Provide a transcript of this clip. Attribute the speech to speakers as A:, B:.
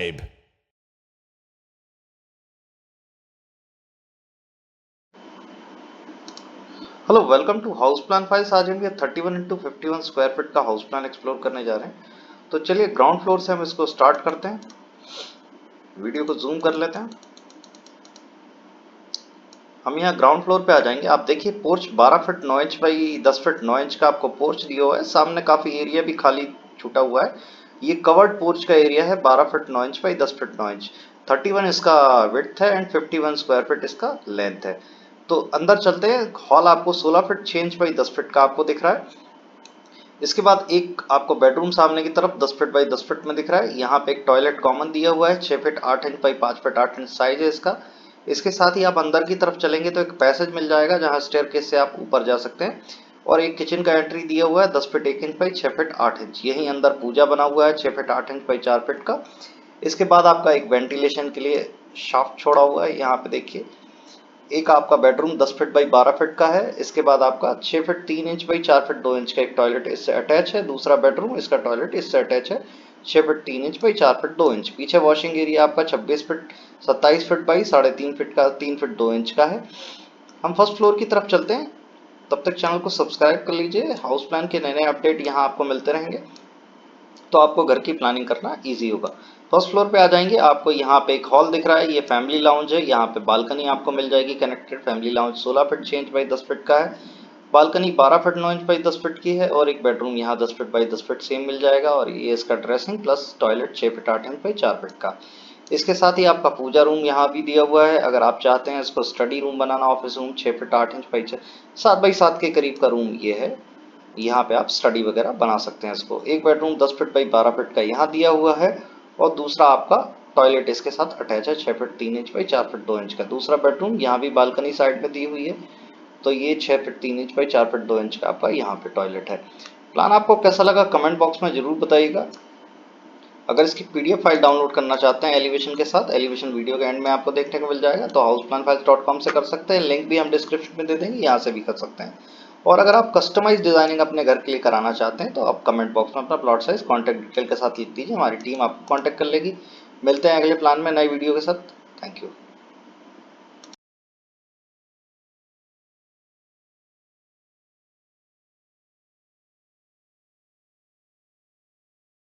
A: subscribe.
B: Hello, welcome to house plan files. आज हम ये 31 इंटू 51 स्क्वायर फीट का हाउस प्लान एक्सप्लोर करने जा रहे हैं। तो चलिए ग्राउंड फ्लोर से हम इसको स्टार्ट करते हैं। वीडियो को जूम कर लेते हैं। हम यहाँ ग्राउंड फ्लोर पे आ जाएंगे। आप देखिए porch 12 feet 9 inch by 10 feet 9 inch का आपको पोर्च दिया हुआ है। सामने काफी एरिया भी खाली छूटा हुआ है। ये कवर्ड पोर्च का एरिया है 12 feet 9 inch by 10 feet 9 inch. 31 इसका विड्थ है एंड 51 स्क्वायर फीट इसका लेंथ है। तो अंदर चलते हैं। हॉल आपको 16 फीट 6 इंच बाई 10 फीट का आपको दिख रहा है। इसके बाद एक आपको बेडरूम सामने की तरफ 10 फीट बाई 10 फीट में दिख रहा है। यहाँ पे एक टॉयलेट कॉमन दिया हुआ है 6 feet 8 inch by 5 feet 8 inch size है इसका। इसके साथ ही आप अंदर की तरफ चलेंगे तो एक पैसेज मिल जाएगा जहाँ स्टेयरकेस से आप ऊपर जा सकते हैं। और एक किचन का एंट्री दिया हुआ है 10 feet 1 inch by 6 feet 8 inch. यही अंदर पूजा बना हुआ है 6 फीट 8 इंच बाई 4 फीट का। इसके बाद आपका एक वेंटिलेशन के लिए शाफ्ट छोड़ा हुआ है। यहाँ पे देखिए एक आपका बेडरूम 10 फीट बाई 12 फीट का है। इसके बाद आपका 6 feet 3 inch by 4 feet 2 inch का एक टॉयलेट इससे अटैच है। दूसरा बेडरूम इसका टॉयलेट इससे अटैच है 6 feet 3 inch by 4 feet 2 inch. पीछे वॉशिंग एरिया आपका 26 फीट 27 फीट बाई 3.5 फीट का 3 फीट 2 इंच का है। हम फर्स्ट फ्लोर की तरफ चलते हैं। तब तक चैनल को सब्सक्राइब कर लीजिए। हाउस प्लान के नए नए अपडेट यहाँ आपको मिलते रहेंगे तो आपको घर की प्लानिंग करना इजी होगा। फर्स्ट फ्लोर पे आ जाएंगे। आपको यहाँ पे एक हॉल दिख रहा है, ये फैमिली लाउंज है। यहाँ पे बालकनी आपको मिल जाएगी connected. Family lounge 16 feet 6 inch by 10 feet का है। Balcony 12 feet 9 inch by 10 feet की है और एक बेडरूम यहाँ 10 फीट बाई 10 फीट सेम मिल जाएगा। और ये इसका dressing plus toilet 6 feet 8 inch by 4 feet का। इसके साथ ही आपका पूजा रूम यहाँ भी दिया हुआ है। अगर आप चाहते हैं इसको study room banana, office room 6 feet 8 inch by 7 by 7 के करीब का रूम ये है। यहाँ पे आप स्टडी वगैरह बना सकते हैं इसको। एक बेडरूम 10 फीट बाई 12 फीट का यहाँ दिया हुआ है और दूसरा आपका टॉयलेट इसके साथ अटैच है 6 feet 3 inch by 4 feet 2 inch का। दूसरा बेडरूम यहाँ भी बालकनी साइड में दी हुई है। तो ये 6 feet 3 inch by 4 feet 2 inch का आपका यहाँ पे टॉयलेट है। प्लान आपको कैसा लगा कमेंट बॉक्स में जरूर बताइएगा। अगर इसकी पीडीएफ फाइल डाउनलोड करना चाहते हैं एलिवेशन के साथ, एलिवेशन वीडियो के एंड में आपको देखने को मिल जाएगा। तो hauseplanfiles.com से कर सकते हैं। लिंक भी हम डिस्क्रिप्शन में दे देंगे, यहाँ से भी कर सकते हैं। और अगर आप कस्टमाइज डिजाइनिंग अपने घर के लिए कराना चाहते हैं तो आप कमेंट बॉक्स में अपना प्लॉट साइज कॉन्टैक्ट डिटेल के साथ लिख दीजिए, हमारी टीम आपको कॉन्टैक्ट कर लेगी। मिलते हैं अगले प्लान में नई वीडियो के साथ। Thank you.